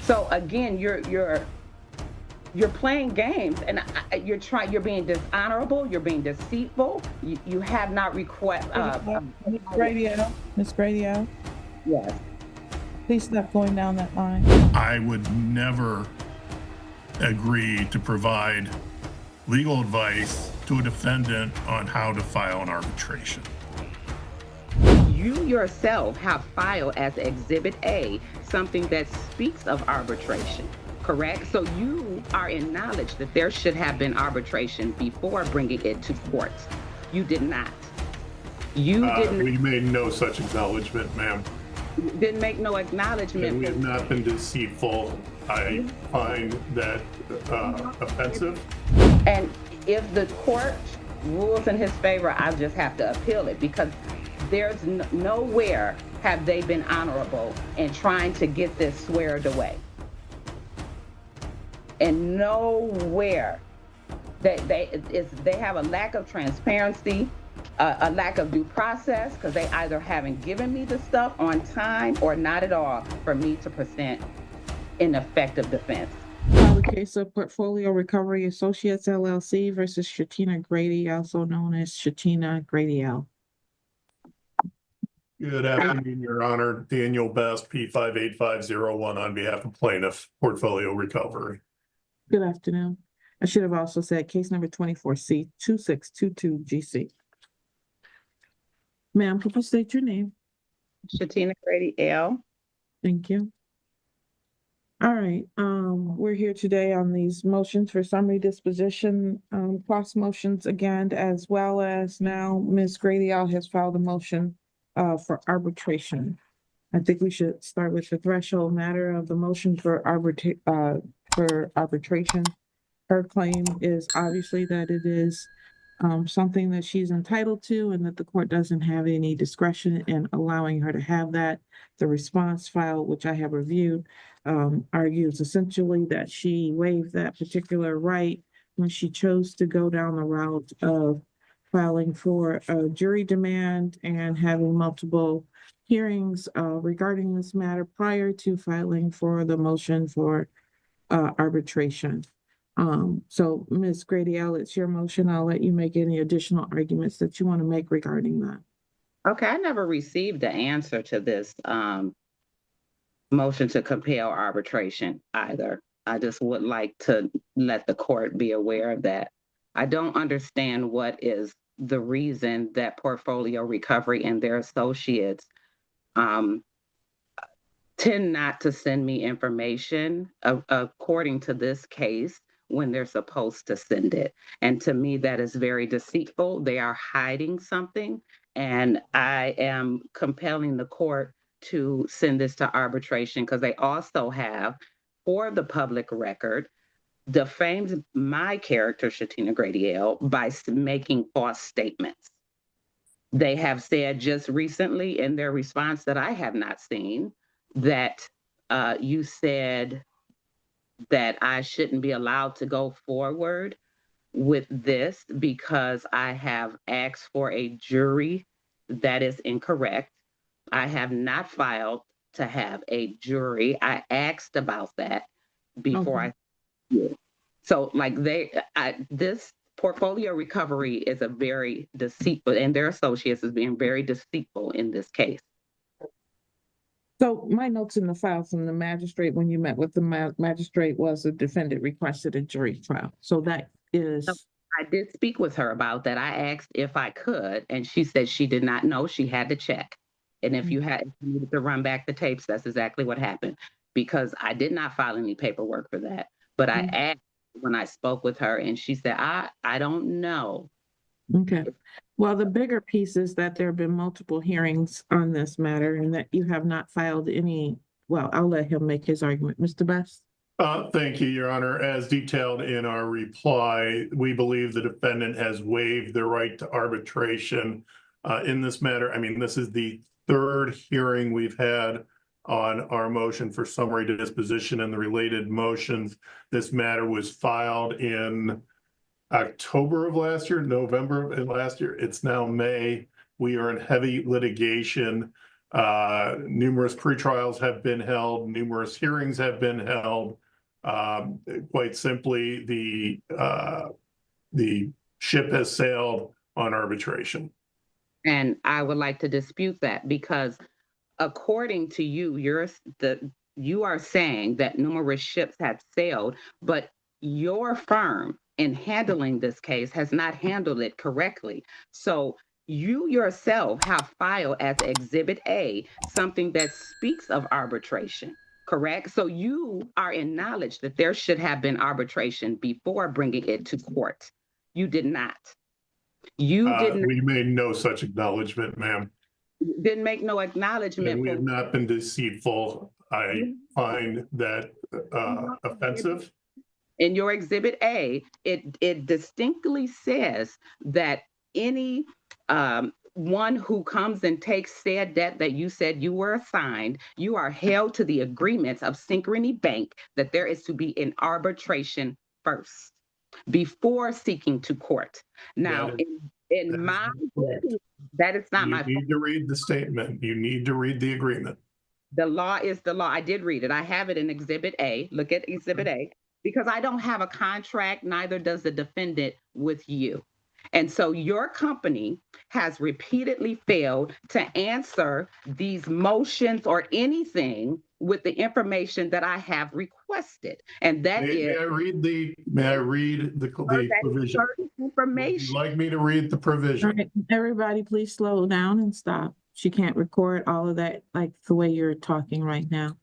So again, you're playing games, and you're being dishonorable, you're being deceitful. You have not request. Miss Grady, Miss Grady, Yes. please stop going down that line. I would never agree to provide legal advice to a defendant on how to file an arbitration. You yourself have filed as Exhibit A something that speaks of arbitration, correct? So you are in knowledge that there should have been arbitration before bringing it to court. You did not. You didn't. We made no such acknowledgement, ma'am. Didn't make no acknowledgement. And we have not been deceitful. I find that offensive. And if the court rules in his favor, I just have to appeal it, because there's nowhere have they been honorable in trying to get this squared away. And nowhere they have a lack of transparency, a lack of due process, because they either haven't given me the stuff on time or not at all for me to present an effective defense. Call the case of Portfolio Recovery Associates LLC versus Shatina Grady, also known as Shatina Grady L. Good afternoon, Your Honor. Daniel Best, P58501 on behalf of Plaintiff, Portfolio Recovery. Good afternoon. I should have also said case number 24C2622GC. Ma'am, could you state your name? Shatina Grady L. Thank you. All right, we're here today on these motions for summary disposition, cross motions again, as well as now Ms. Grady L has filed a motion for arbitration. I think we should start with the threshold matter of the motion for arbitration. Her claim is obviously that it is something that she's entitled to and that the court doesn't have any discretion in allowing her to have that. The response file, which I have reviewed, argues essentially that she waived that particular right when she chose to go down the route of filing for a jury demand and having multiple hearings regarding this matter prior to filing for the motion for arbitration. So Ms. Grady L, it's your motion. I'll let you make any additional arguments that you want to make regarding that. Okay, I never received the answer to this motion to compel arbitration either. I just would like to let the court be aware of that. I don't understand what is the reason that Portfolio Recovery and their associates tend not to send me information according to this case when they're supposed to send it. And to me, that is very deceitful. They are hiding something, and I am compelling the court to send this to arbitration because they also have, for the public record, defamed my character, Shatina Grady L, by making false statements. They have said just recently in their response that I have not seen that you said that I shouldn't be allowed to go forward with this because I have asked for a jury. That is incorrect. I have not filed to have a jury. I asked about that before I did. So like this Portfolio Recovery is a very deceitful, and their associates is being very deceitful in this case. So my notes in the file from the magistrate when you met with the magistrate was the defendant requested a jury trial. So that is... I did speak with her about that. I asked if I could, and she said she did not know. She had to check. And if you needed to run back the tapes, that's exactly what happened, because I did not file any paperwork for that. But I asked when I spoke with her, and she said, I don't know. Okay. Well, the bigger piece is that there have been multiple hearings on this matter and that you have not filed any. Well, I'll let him make his argument. Mr. Best? Thank you, Your Honor. As detailed in our reply, we believe the defendant has waived the right to arbitration in this matter. I mean, this is the third hearing we've had on our motion for summary disposition and the related motions. This matter was filed in October of last year, November of last year. It's now May. We are in heavy litigation. Numerous pretrials have been held, numerous hearings have been held. Quite simply, the ship has sailed on arbitration. And I would like to dispute that because according to you, you are saying that numerous ships have sailed, but your firm in handling this case has not handled it correctly. So you yourself have filed as Exhibit A something that speaks of arbitration, correct? So you are in knowledge that there should have been arbitration before bringing it to court. You did not. You didn't We made no such acknowledgement, ma'am. didn't make no And acknowledgement we for have not been deceitful. I find that offensive. in your Exhibit A, it distinctly says that any one who comes and takes said debt that you said you were assigned, you are held to the agreements of Synchrony Bank that there is to be an arbitration first before seeking to court. Now, That in that is my correct. that is not You my need to read the statement. You need to read the agreement. The law is the law. I did read it. I have it in Exhibit A. Look at Exhibit A. Because I don't have a contract, neither does the defendant with you. And so your company has repeatedly failed to answer these motions or anything with the information that I have requested. And that May is I read the provision? certain Would information. you like me to read the All provision? right, everybody, please slow down and stop. She can't record all of that like the way you're talking right now.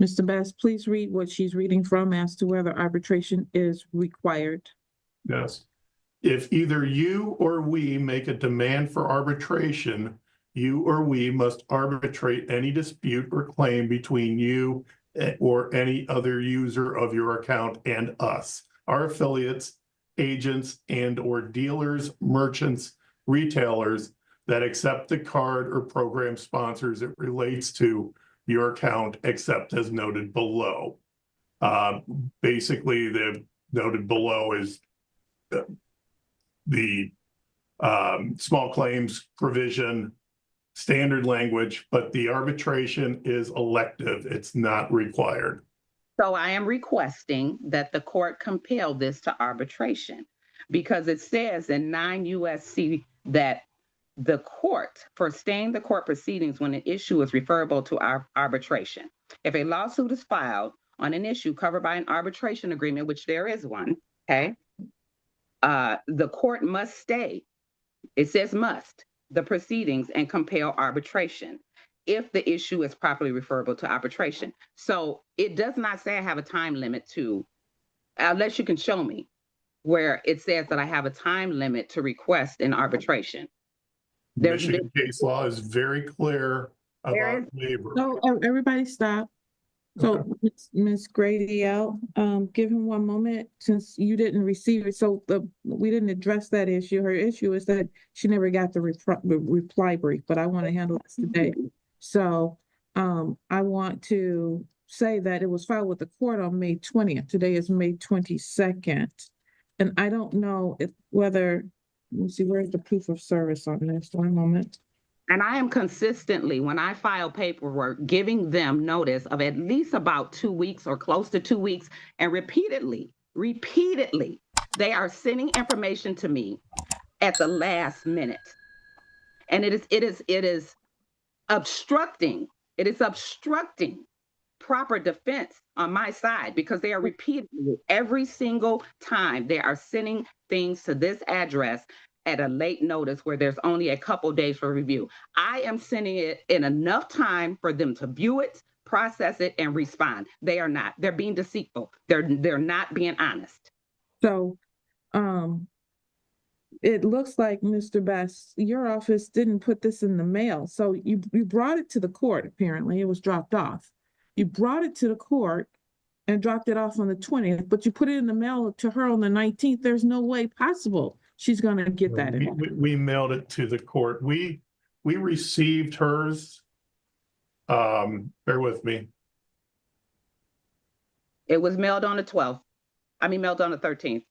Mr. Best, please read what she's reading from as to whether arbitration is required. Yes. If either you or we make a demand for arbitration, you or we must arbitrate any dispute or claim between you or any other user of your account and us, our affiliates, agents, and or dealers, merchants, retailers that accept the card or program sponsors it relates to your account, except as noted below. Basically, the noted below is the small claims provision, standard language, but the arbitration is elective. It's not required. So I am requesting that the court compel this to arbitration because it says in 9 USC that the court for staying the court proceedings when an issue is referable to arbitration. If a lawsuit is filed on an issue covered by an arbitration agreement, which there is one, okay, the court must stay, it says must, the proceedings and compel arbitration if the issue is properly referable to arbitration. So it does not say I have a time limit to, unless you can show me where it says that I have a time limit to request an arbitration. Michigan case law is very clear about waiver. So everybody stop. So Ms. Grady out, give him one moment since you didn't receive it. So we didn't address that issue. Her issue is that she never got the reply brief, but I want to handle this today. So I want to say that it was filed with the court on May 20th. Today is May 22nd. And I don't know whether, let me see, where's the proof of service on this? One moment. And I am consistently, when I file paperwork, giving them notice of at least about 2 weeks or close to 2 weeks. And repeatedly, they are sending information to me at the last minute. And it is obstructing. It is obstructing proper defense on my side because they are repeatedly, every single time, they are sending things to this address at a late notice where there's only a couple days for review. I am sending it in enough time for them to view it, process it, and respond. They are not. They're being deceitful. They're not being honest. So it looks like, Mr. Best, your office didn't put this in the mail. So you brought it to the court, apparently. It was dropped off. You brought it to the court and dropped it off on the 20th, but you put it in the mail to her on the 19th. There's no way possible she's going to get that. We mailed it to the court. We received hers. Bear with me. It was mailed on the 12th. Mailed on the 13th.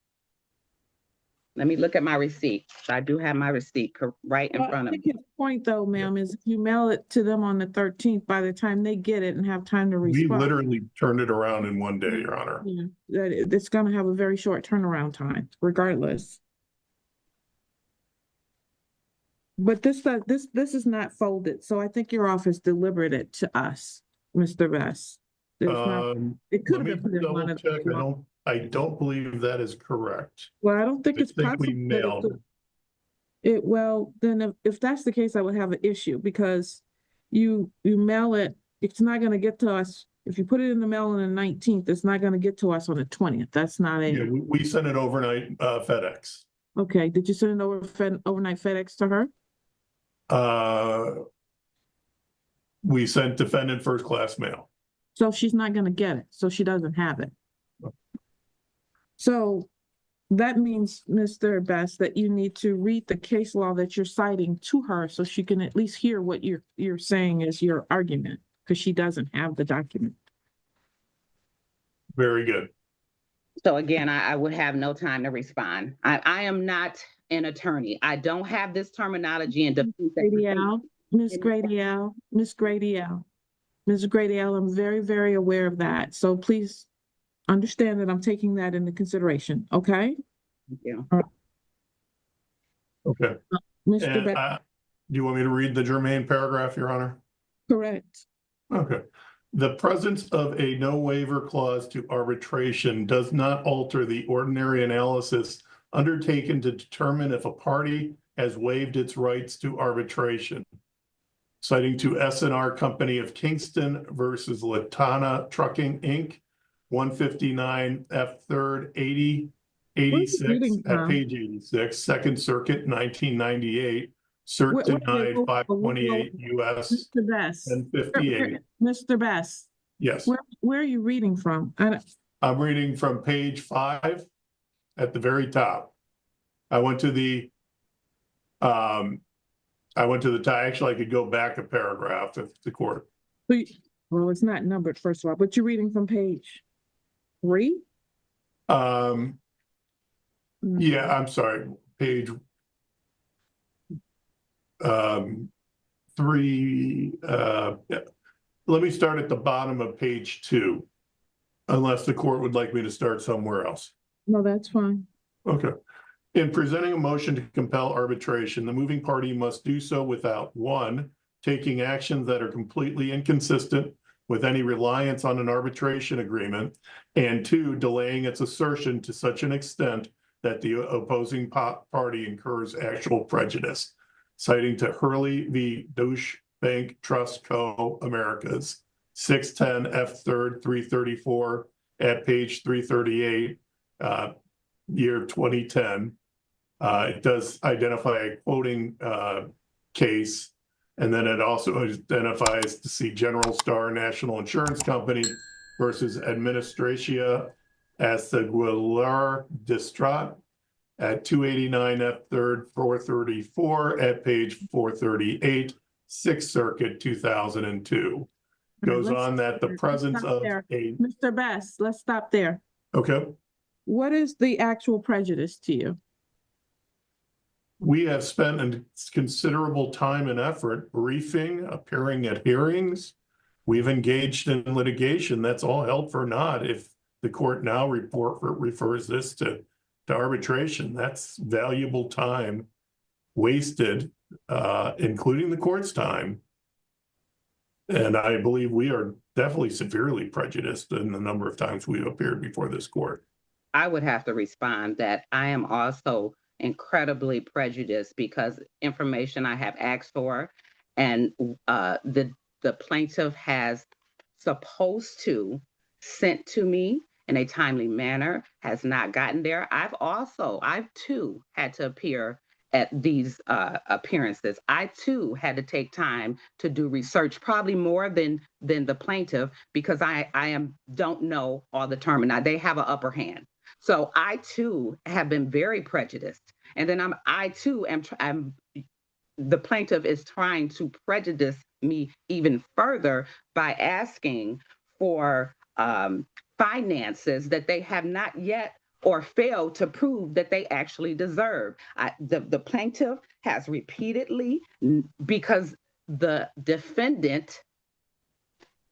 Let me look at my receipt. I do have my receipt right in Well, I front of think me. his point though, ma'am, is if you mail it to them on the 13th, by the time they get it and have time to We respond. literally turned it around in one day, Your Honor. Yeah, it's gonna have a very short turnaround time regardless. But this is not folded, so I think your office delivered it to us, Mr. Best. It's not, it could Let have me been put in double one of check. the. I don't believe that is correct. Well, I don't think I it's think we possible that it mailed. could. Well, then if that's the case, I would have an issue because you mail it, it's not gonna get to us. If you put it in the mail on the 19th, it's not gonna get to us on the 20th. That's not Yeah, a, we sent it overnight FedEx. okay, did you send it overnight FedEx to her? We sent defendant first class mail. So she's not gonna get it, so she doesn't have it. So that means, Mr. Best, that you need to read the case law that you're citing to her so she can at least hear what you're saying is your argument, because she doesn't have the document. Very good. So again, I would have no time to respond. I am not an attorney. I don't have this terminology in defense. Miss Grady, Miss Grady, I'm very, very aware of that. So please understand that I'm taking that into consideration, okay? Thank you. Okay. Mr. And, Best, do you want me to read the germane paragraph, Your Honor? correct. Okay. The presence of a no waiver clause to arbitration does not alter the ordinary analysis undertaken to determine if a party has waived its rights to arbitration. Citing to S&R Company of Kingston versus Latana Trucking, Inc., 159 F. 3rd 8086 at page 86, Second Circuit, 1998, cert denied 528 U.S. Mr. Best, and 58. Mr. Best, Yes, where are you reading from? I'm reading from page 5 at the very top. I went to the actually I could go back a paragraph if the court. Well, it's not numbered, first of all, but you're reading from page 3? Yeah, I'm sorry, page 3. Yeah. Let me start at the bottom of page 2, unless the court would like me to start somewhere else. No, that's fine. Okay. In presenting a motion to compel arbitration, the moving party must do so without 1, taking actions that are completely inconsistent with any reliance on an arbitration agreement, and 2, delaying its assertion to such an extent that the opposing party incurs actual prejudice. Citing to Hurley v. Deutsche Bank Trust Co. Americas, 610 F. 3rd 334 at page 338, year 2010. It does identify a quoting case, and then it also identifies to see General Star National Insurance Company versus Administratia Aseguilar Distrat at 289 F. 3rd 434 at page 438, Sixth Circuit, 2002. Goes on that the presence of a... Mr. Best, let's stop there. Okay. What is the actual prejudice to you? We have spent a considerable time and effort briefing, appearing at hearings. We've engaged in litigation. That's all held for naught if the court now refers this to arbitration. That's valuable time wasted, including the court's time. And I believe we are definitely severely prejudiced in the number of times we've appeared before this court. I would have to respond that I am also incredibly prejudiced because information I have asked for and the plaintiff has supposed to sent to me in a timely manner has not gotten there. I've too had to appear at these appearances. I too had to take time to do research, probably more than the plaintiff, because I don't know all the terms. They have an upper hand. So I too have been very prejudiced. And then the plaintiff is trying to prejudice me even further by asking for finances that they have not yet or failed to prove that they actually deserve. The plaintiff has repeatedly, because the defendant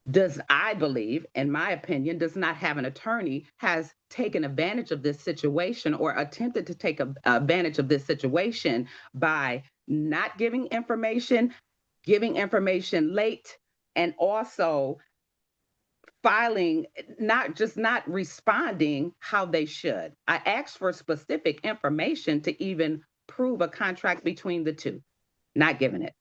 does, I believe, in my opinion, does not have an attorney, has taken advantage of this situation or attempted to take advantage of this situation by not giving information late, and also filing, not responding how they should. I asked for specific information to even prove a contract between the two, not giving it.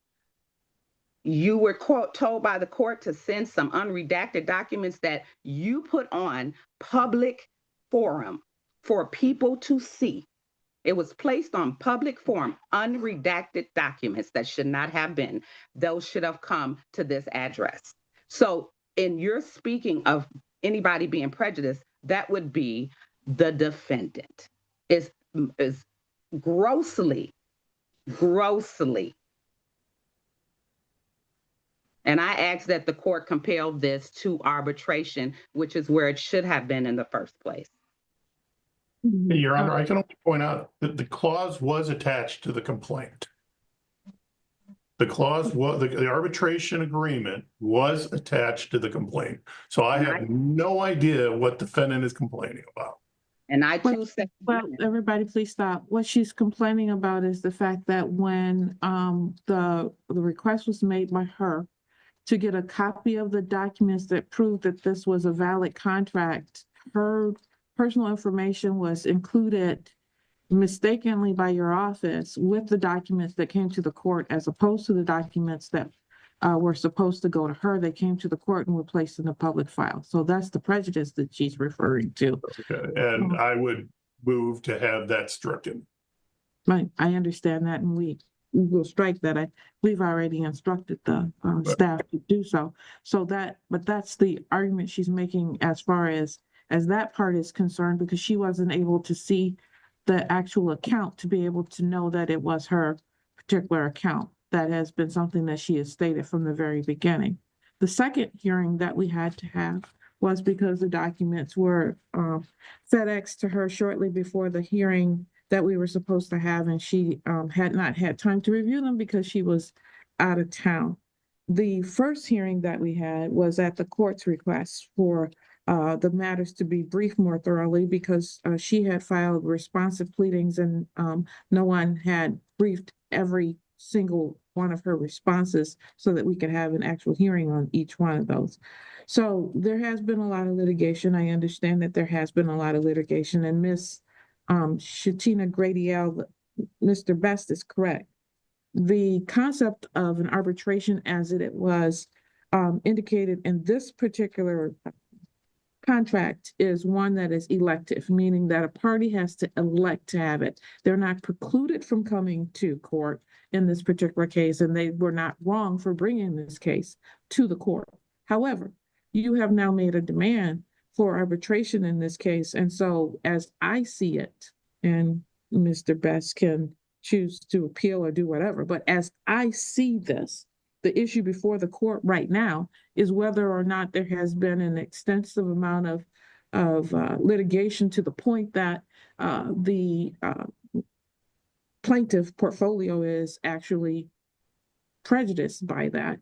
You were told by the court to send some unredacted documents that you put on public forum for people to see. It was placed on public forum, unredacted documents that should not have been. Those should have come to this address. So in your speaking of anybody being prejudiced, that would be the defendant is grossly. And I ask that the court compel this to arbitration, which is where it should have been in the first place. Your Honor, I can only point out that the clause was attached to the complaint. The clause was, the arbitration agreement was attached to the complaint. So I have no idea what defendant is complaining about. And I too said, well, everybody please stop. What she's complaining about is the fact that when the request was made by her to get a copy of the documents that proved that this was a valid contract, her personal information was included mistakenly by your office with the documents that came to the court, as opposed to the documents that were supposed to go to her. They came to the court and were placed in the public file. So that's the prejudice that she's referring to. Okay. And I would move to have that stricken. Right, I understand that, and we will strike that. We've already instructed the staff to do so. But that's the argument she's making as far as that part is concerned, because she wasn't able to see the actual account to be able to know that it was her particular account. That has been something that she has stated from the very beginning. The second hearing that we had to have was because the documents were FedExed to her shortly before the hearing that we were supposed to have, and she had not had time to review them because she was out of town. The first hearing that we had was at the court's request for the matters to be briefed more thoroughly, because she had filed responsive pleadings and no one had briefed every single one of her responses so that we could have an actual hearing on each one of those. So there has been a lot of litigation. I understand that there has been a lot of litigation, and Miss Shatina Grady, Mr. Best is correct. The concept of an arbitration as it was indicated in this particular contract is one that is elective, meaning that a party has to elect to have it. They're not precluded from coming to court in this particular case, and they were not wrong for bringing this case to the court. However, you have now made a demand for arbitration in this case, and so as I see it, and Mr. Best can choose to appeal or do whatever, but as I see this, the issue before the court right now is whether or not there has been an extensive amount of litigation to the point that the plaintiff portfolio is actually prejudiced by that.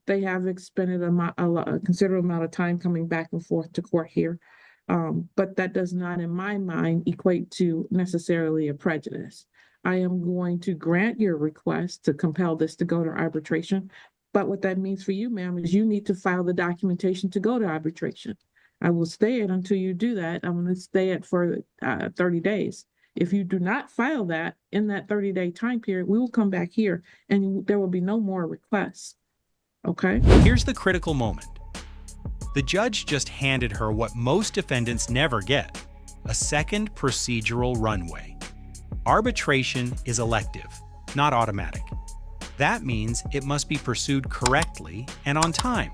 They have expended a considerable amount of time coming back and forth to court here, but that does not, in my mind, equate to necessarily a prejudice. I am going to grant your request to compel this to go to arbitration. But what that means for you, ma'am, is you need to file the documentation to go to arbitration. I will stay it until you do that. I'm going to stay it for 30 days. If you do not file that in that 30-day time period, we will come back here and there will be no more requests. Okay? Here's the critical moment. The judge just handed her what most defendants never get, a second procedural runway. Arbitration is elective, not automatic. That means it must be pursued correctly and on time.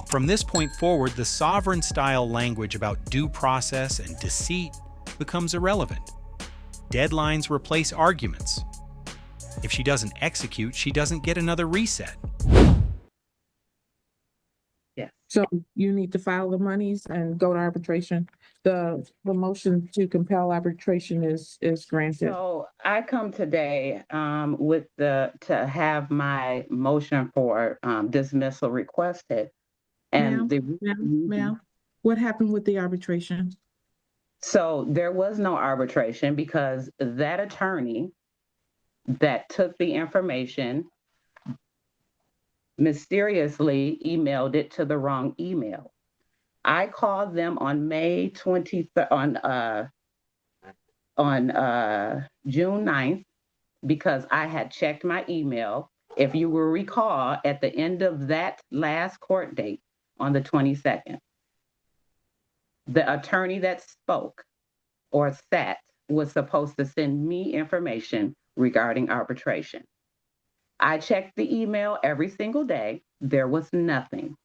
From this point forward, the sovereign-style language about due process and deceit becomes irrelevant. Deadlines replace arguments. If she doesn't execute, she doesn't get another reset. yes. So you need to file the monies and go to arbitration. The motion to compel arbitration is granted. So I come today to have my motion for dismissal requested. And Ma'am, what happened with the arbitration? So there was no arbitration because that attorney that took the information mysteriously emailed it to the wrong email. I called them on May 23rd, on June 9th, because I had checked my email. If you will recall, at the end of that last court date on the 22nd, the attorney that spoke or sat was supposed to send me information regarding arbitration. I checked the email every single day. There was nothing.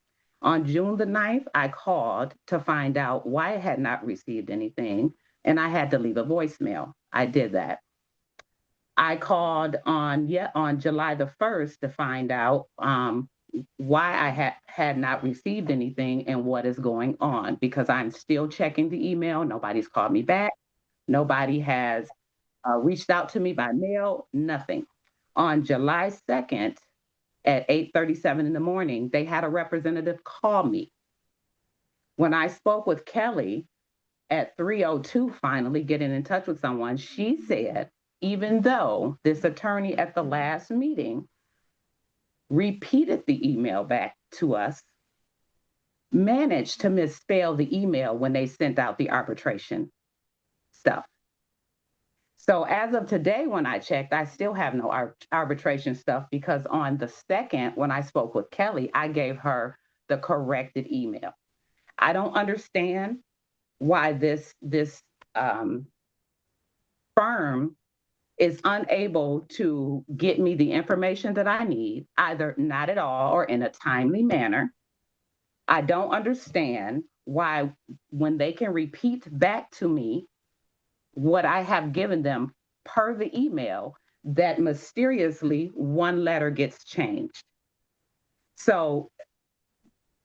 On June the 9th, I called to find out why I had not received anything, and I had to leave a voicemail. I did that. I called on July the 1st to find out why I had not received anything and what is going on, because I'm still checking the email. Nobody's called me back. Nobody has reached out to me by mail, nothing. On July 2nd at 8:37 in the morning, they had a representative call me. When I spoke with Kelly at 3:02, finally getting in touch with someone, she said, even though this attorney at the last meeting repeated the email back to us, managed to misspell the email when they sent out the arbitration stuff. So as of today, when I checked, I still have no arbitration stuff, because on the 2nd, when I spoke with Kelly, I gave her the corrected email. I don't understand why this firm is unable to get me the information that I need, either not at all or in a timely manner. I don't understand why, when they can repeat back to me what I have given them per the email, that mysteriously one letter gets changed. So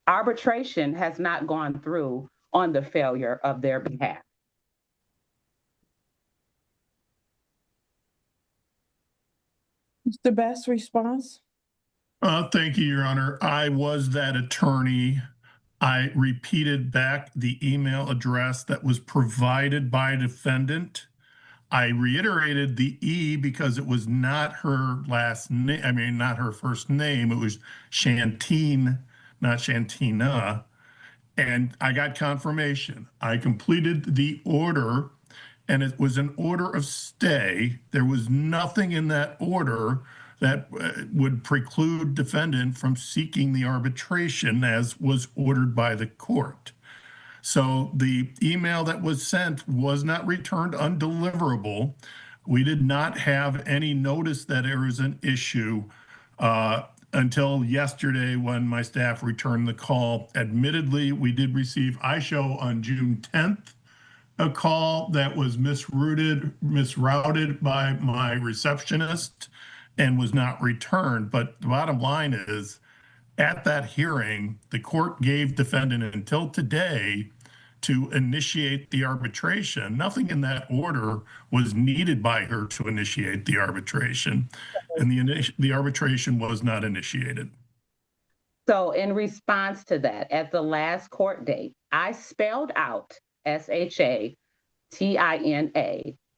arbitration has not gone through on the failure of their behalf. Mr. Best, response? Thank you, Your Honor. I was that attorney. I repeated back the email address that was provided by defendant. I reiterated the E because it was not her last name. I mean, not her first name. It was Shantine, not Shantina. And I got confirmation. I completed the order, and it was an order of stay. There was nothing in that order that would preclude defendant from seeking the arbitration as was ordered by the court. So the email that was sent was not returned undeliverable. We did not have any notice that there was an issue until yesterday when my staff returned the call. Admittedly, we did receive ISHO on June 10th, a call that was misrouted by my receptionist and was not returned. But the bottom line is, at that hearing, the court gave defendant until today to initiate the arbitration. Nothing in that order was needed by her to initiate the arbitration, and the arbitration was not initiated. So in response to that, at the last court date, I spelled out SHATINA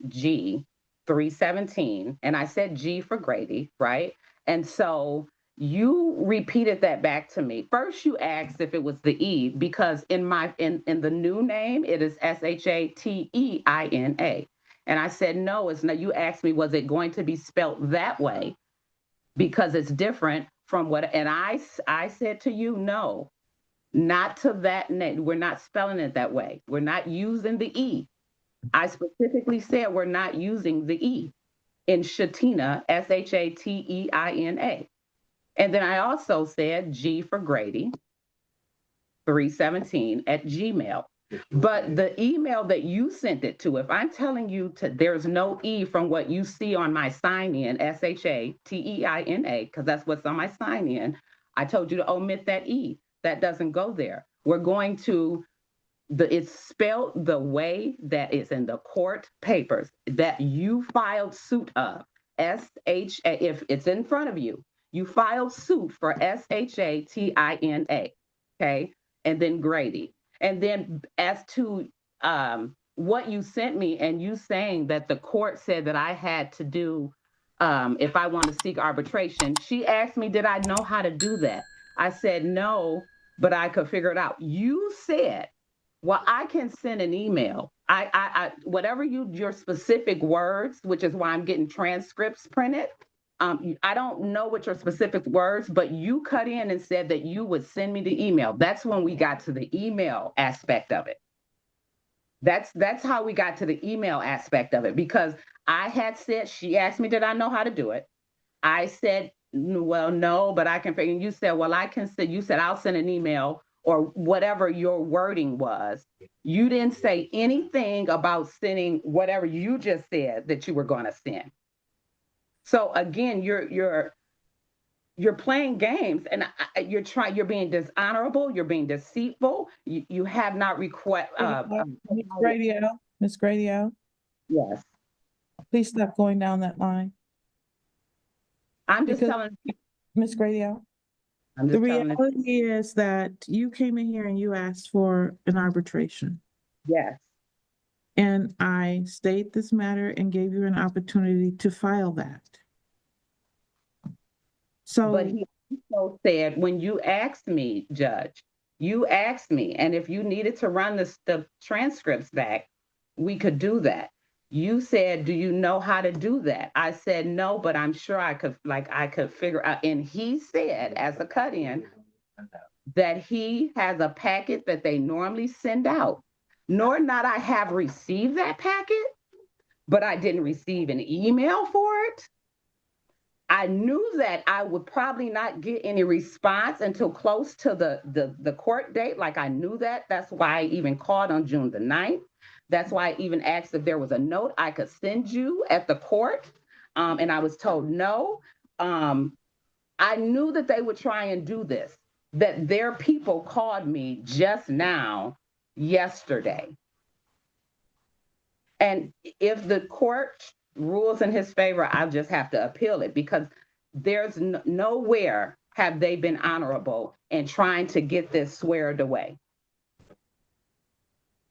G 317, and I said G for Grady, right? And so you repeated that back to me. First, you asked if it was the E, because in the new name, it is SHATEINA. And I said, no, it's not. You asked me, was it going to be spelt that way? Because it's different from what, and I said to you, no, not to that name. We're not spelling it that way. We're not using the E. I specifically said we're not using the E in Shatina, SHATEINA. And then I also said G for Grady, 317 at Gmail. But the email that you sent it to, if I'm telling you there's no E from what you see on my sign-in, SHATEINA, because that's what's on my sign-in, I told you to omit that E. That doesn't go there. We're going to it's spelled the way that it's in the court papers that you filed suit of. SHA, if it's in front of you, you filed suit for SHATINA, okay? And then Grady. And then as to what you sent me and you saying that the court said that I had to do, if I want to seek arbitration, she asked me, did I know how to do that? I said, no, but I could figure it out. You said, well, I can send an email. Whatever your specific words, which is why I'm getting transcripts printed. I don't know what your specific words, but you cut in and said that you would send me the email. That's when we got to the email aspect of it. That's how we got to the email aspect of it, because I had said, she asked me, did I know how to do it? I said, well, no, but I can figure. And you said, well, I can send, you said, I'll send an email or whatever your wording was. You didn't say anything about sending whatever you just said that you were going to send. So again, you're playing games, and you're being dishonorable, you're being deceitful. You have not Miss Grady, yes. please stop going down that line. I'm just telling Miss Grady, the reality is that you came in here and you asked for an arbitration. Yes. And I stayed this matter and gave you an opportunity to file that. So, but he also said, when you asked me, Judge, you asked me, and if you needed to run the transcripts back, we could do that. You said, do you know how to do that? I said, no, but I'm sure I could figure out. And he said, as a cut-in, that he has a packet that they normally send out. Nor not I have received that packet, but I didn't receive an email for it. I knew that I would probably not get any response until close to the court date. Like, I knew that. That's why I even called on June the 9th. That's why I even asked if there was a note I could send you at the court. And I was told no. I knew that they would try and do this, that their people called me just now, yesterday. And if the court rules in his favor, I'll just have to appeal it, because there's nowhere have they been honorable in trying to get this squared away.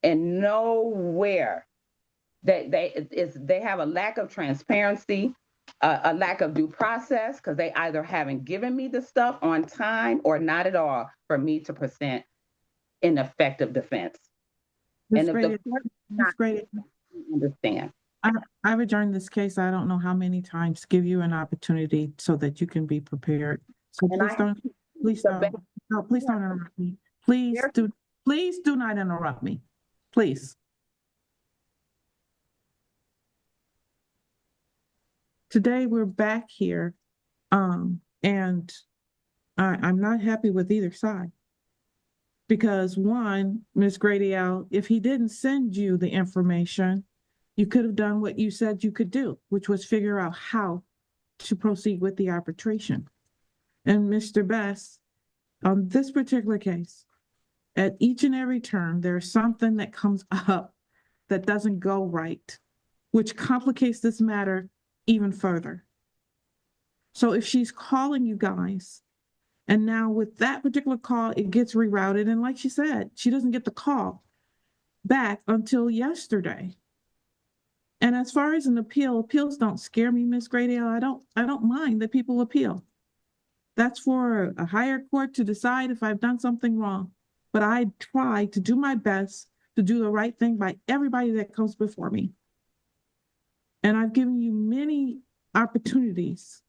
And nowhere they have a lack of transparency, a lack of due process, because they either haven't given me the stuff on time or not at all for me to present an effective defense. Ms. And Grady, if the court Ms. Grady, understand. I've adjourned this case, I don't know how many times, to give you an opportunity so that you can be prepared. So please don't interrupt me. Please do not interrupt me. Please. Today we're back here, and I'm not happy with either side. Because one, Ms. Grady, if he didn't send you the information, you could have done what you said you could do, which was figure out how to proceed with the arbitration. And Mr. Best, on this particular case, at each and every turn, there's something that comes up that doesn't go right, which complicates this matter even further. So if she's calling you guys, and now with that particular call, it gets rerouted, and like she said, she doesn't get the call back until yesterday. And as far as an appeal, appeals don't scare me, Ms. Grady. I don't mind that people appeal. That's for a higher court to decide if I've done something wrong. But I try to do my best to do the right thing by everybody that comes before me. And I've given you many opportunities.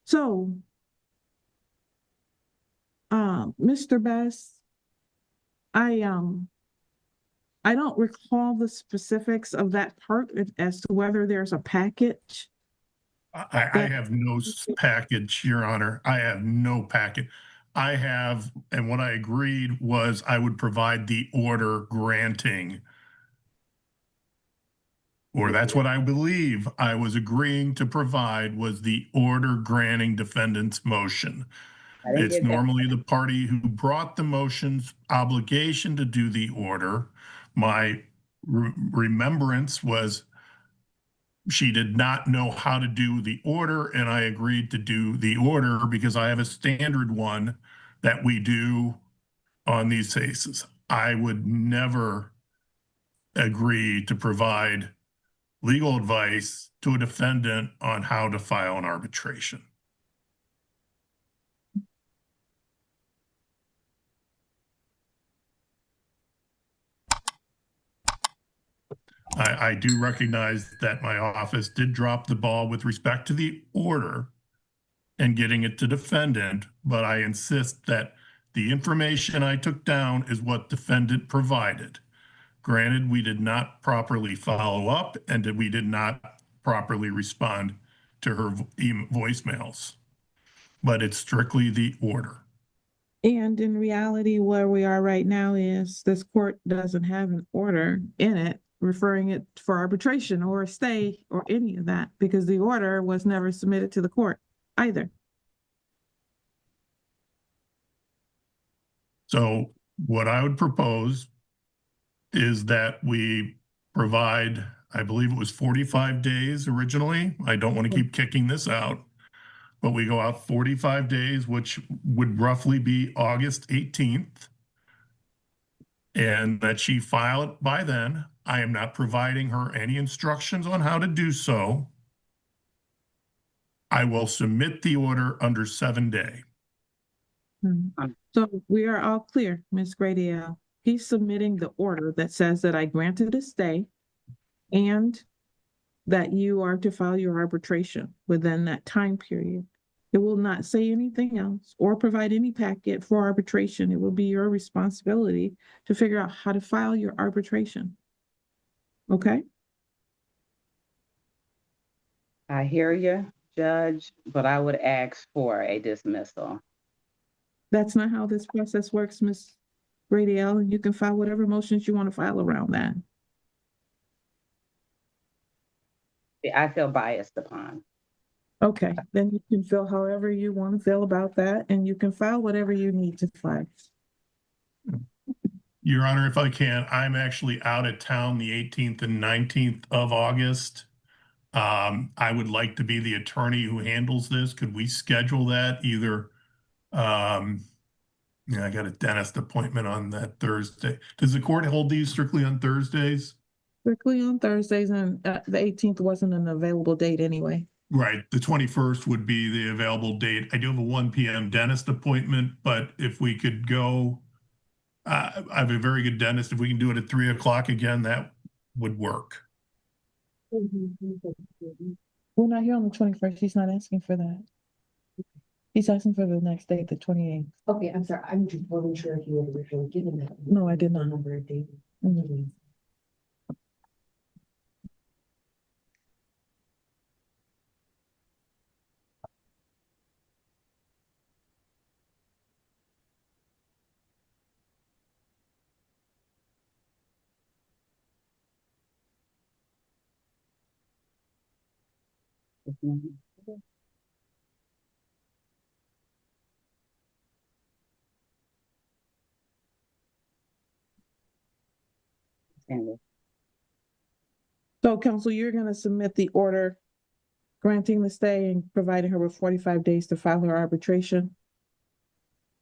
So, Mr. Best, I don't recall the specifics of that part as to whether there's a package. I have no package, Your Honor. I have no packet. I have, and what I agreed was I would provide the order granting, or that's what I believe I was agreeing to provide, was the order granting defendant's motion. I didn't It's get that. normally the party who brought the motion's obligation to do the order. My remembrance was she did not know how to do the order, and I agreed to do the order because I have a standard one that we do on these cases. I would never agree to provide legal advice to a defendant on how to file an arbitration. I do recognize that my office did drop the ball with respect to the order and getting it to defendant, but I insist that the information I took down is what defendant provided. Granted, we did not properly follow up and we did not properly respond to her voicemails, but it's strictly the order. And in reality, where we are right now is this court doesn't have an order in it referring it for arbitration or a stay or any of that, because the order was never submitted to the court either. So what I would propose is that we provide, I believe it was 45 days originally. I don't want to keep kicking this out, but we go out 45 days, which would roughly be August 18th. And that she file it by then. I am not providing her any instructions on how to do so. I will submit the order under 7 days. So we are all clear, Ms. Grady. He's submitting the order that says that I granted a stay and that you are to file your arbitration within that time period. It will not say anything else or provide any packet for arbitration. It will be your responsibility to figure out how to file your arbitration. Okay? I hear you, Judge, but I would ask for a dismissal. That's not how this process works, Ms. Grady, and you can file whatever motions you want to file around that. I feel biased upon. Okay, then you can feel however you want to feel about that, and you can file whatever you need to file. Your Honor, if I can, I'm actually out of town the 18th and 19th of August. I would like to be the attorney who handles this. Could we schedule that either? Yeah, I got a dentist appointment on that Thursday. Does the court hold these strictly on Thursdays? Strictly on Thursdays, and the 18th wasn't an available date anyway. Right. The 21st would be the available date. I do have a 1 p.m. dentist appointment, but if we could go, I have a very good dentist. If we can do it at 3 o'clock again, that would work. We're not here on the 21st. He's not asking for that. He's asking for the next date, the 28th. Okay, I'm sorry, I'm just wasn't sure if you had originally given that. No, I did not. Number of days. So, counsel, you're going to submit the order granting the stay and providing her with 45 days to file her arbitration.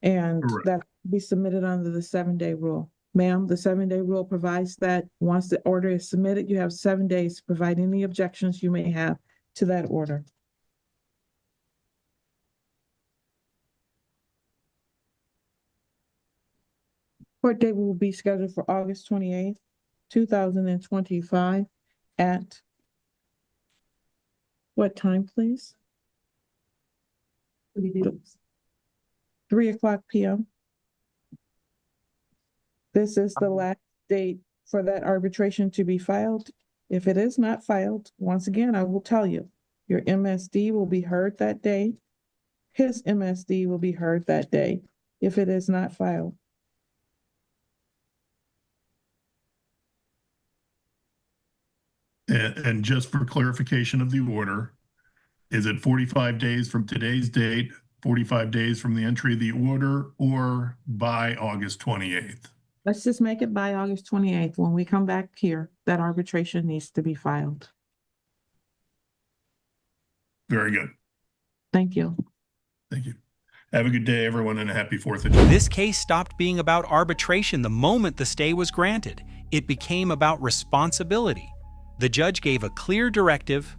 And Correct. that will be submitted under the 7-day rule. Ma'am, the 7-day rule provides that once the order is submitted, you have 7 days to provide any objections you may have to that order. Court date will be scheduled for August 28th, 2025 at what time, please? 3 o'clock p.m. This is the last date for that arbitration to be filed. If it is not filed, once again, I will tell you, your MSD will be heard that day. His MSD will be heard that day if it is not filed. And just for clarification of the order, is it 45 days from today's date 45 days from the entry of the order, or by August 28th? Let's just make it by August 28th. When we come back here, that arbitration needs to be filed. Very good. Thank you. Thank you. Have a good day, everyone, and a happy 4th of July. This case stopped being about arbitration the moment the stay was granted. It became about responsibility. The judge gave a clear directive: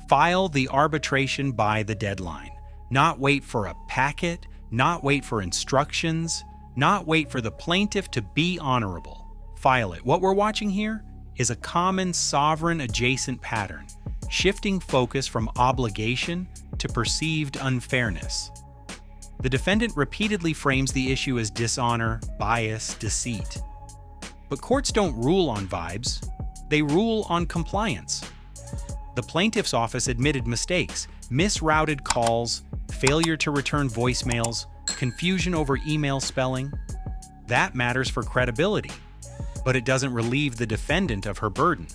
file the arbitration by the deadline. Not wait for a packet, not wait for instructions, not wait for the plaintiff to be honorable. File it. What we're watching here is a common sovereign adjacent pattern, shifting focus from obligation to perceived unfairness. The defendant repeatedly frames the issue as dishonor, bias, deceit. But courts don't rule on vibes, they rule on compliance. The plaintiff's office admitted mistakes, misrouted calls, failure to return voicemails, confusion over email spelling. That matters for credibility, but it doesn't relieve the defendant of her burden.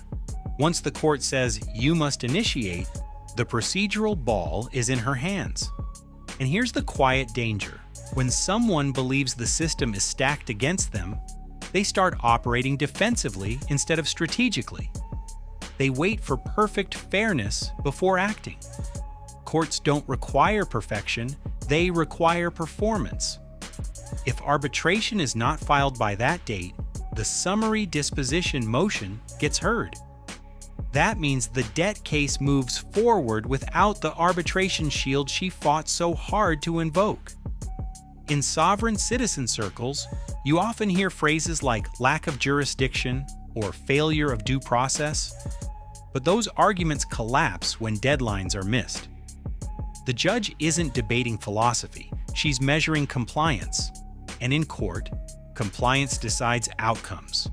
Once the court says you must initiate, the procedural ball is in her hands. And here's the quiet danger. When someone believes the system is stacked against them, they start operating defensively instead of strategically. They wait for perfect fairness before acting. Courts don't require perfection, they require performance. If arbitration is not filed by that date, the summary disposition motion gets heard. That means the debt case moves forward without the arbitration shield she fought so hard to invoke. In sovereign citizen circles, you often hear phrases like lack of jurisdiction or failure of due process, but those arguments collapse when deadlines are missed. The judge isn't debating philosophy, she's measuring compliance. And in court, compliance decides outcomes.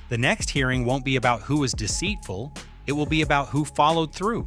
The next hearing won't be about who was deceitful, it will be about who followed through.